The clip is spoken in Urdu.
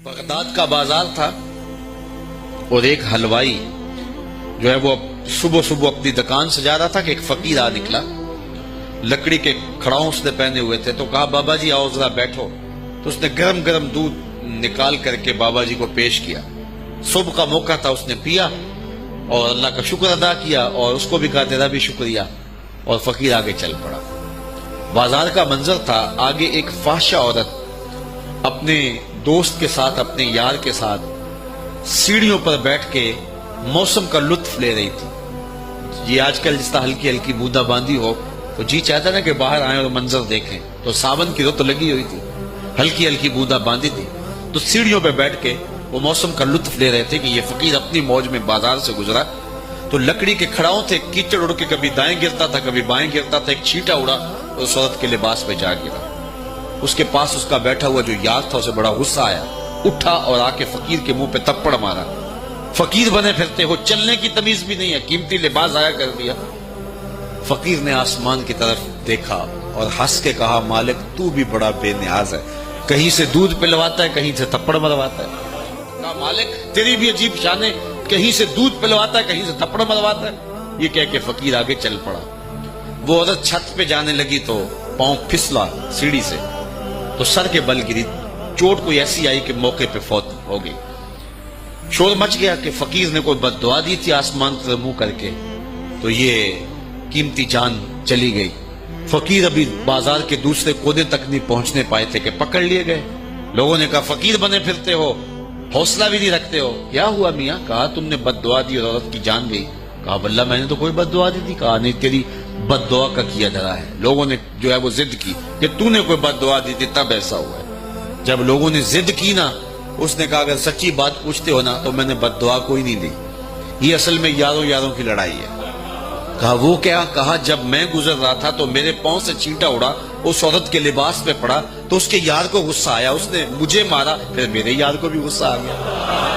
بغداد کا بازار تھا اور ایک حلوائی جو ہے وہ صبح صبح اپنی دکان سے جا رہا تھا کہ ایک فقیر آ نکلا، لکڑی کے کھڑاؤں اس نے پہنے ہوئے تھے، تو کہا بابا جی آؤ ذرا بیٹھو، تو اس نے گرم گرم دودھ نکال کر کے بابا جی کو پیش کیا۔ صبح کا موقع تھا، اس نے پیا اور اللہ کا شکر ادا کیا اور اس کو بھی کہا تیرا بھی شکریہ، اور فقیر آگے چل پڑا۔ بازار کا منظر تھا، آگے ایک فحشہ عورت اپنے دوست کے ساتھ، اپنے یار کے ساتھ سیڑھیوں پر بیٹھ کے موسم کا لطف لے رہی تھی۔ یہ آج کل جس طرح ہلکی ہلکی بوندا باندی ہو تو جی چاہتا نا کہ باہر آئیں اور منظر دیکھیں، تو ساون کی رت لگی ہوئی تھی، ہلکی ہلکی بوندا باندی تھی، تو سیڑھیوں پہ بیٹھ کے وہ موسم کا لطف لے رہے تھے کہ یہ فقیر اپنی موج میں بازار سے گزرا تو لکڑی کے کھڑاؤں تھے، کیچڑ اڑ کے کبھی دائیں گرتا تھا کبھی بائیں گرتا تھا، ایک چھینٹا اڑا اور اس عورت کے لباس پہ جا گرا۔ اس کے پاس اس کا بیٹھا ہوا جو یار تھا اسے بڑا غصہ آیا، اٹھا اور آ کے فقیر کے منہ پہ تپڑ مارا۔ فقیر بنے پھرتے ہو، چلنے کی تمیز بھی نہیں ہے، قیمتی لباس ضائع کر دیا۔ فقیر نے آسمان کی طرف دیکھا اور ہنس کے کہا مالک تو بھی بڑا بے نیاز ہے، کہیں سے دودھ پلواتا ہے کہیں سے تپڑ مرواتا ہے۔ کہا مالک تیری بھی عجیب شان ہے، کہیں سے دودھ پلواتا ہے کہیں سے تپڑ مرواتا ہے۔ یہ کہہ کے فقیر آگے چل پڑا۔ وہ عورت چھت پہ جانے لگی تو پاؤں پھسلا سیڑھی سے تو سر کے بل گری، چوٹ کوئی ایسی آئی کہ موقع پہ فوت ہو گئی۔ شور مچ گیا کہ فقیر نے کوئی بد دعا دی تھی آسمان سے منہ کر کے، تو یہ قیمتی جان چلی گئی۔ فقیر ابھی بازار کے دوسرے کونے تک نہیں پہنچنے پائے تھے کہ پکڑ لیے گئے۔ لوگوں نے کہا فقیر بنے پھرتے ہو، حوصلہ بھی نہیں رکھتے ہو، کیا ہوا میاں؟ کہا تم نے بد دعا دی اور عورت کی جان گئی۔ کہا واللہ میں نے تو کوئی بد دعا دی تھی۔ کہا نہیں، تیری بد دعا کا کیا دھرا ہے۔ لوگوں نے جو ہے وہ ضد کی کہ تو نے کوئی بد دعا دی تھی تب ایسا ہوا ہے۔ جب لوگوں نے ضد کی نا، اس نے کہا اگر سچی بات پوچھتے ہو نا تو میں نے بد دعا کوئی نہیں دی، یہ اصل میں یاروں یاروں کی لڑائی ہے۔ کہا وہ کیا؟ کہا جب میں گزر رہا تھا تو میرے پاؤں سے چینٹا اڑا، اس عورت کے لباس پہ پڑا تو اس کے یار کو غصہ آیا، اس نے مجھے مارا، پھر میرے یار کو بھی غصہ آ گیا۔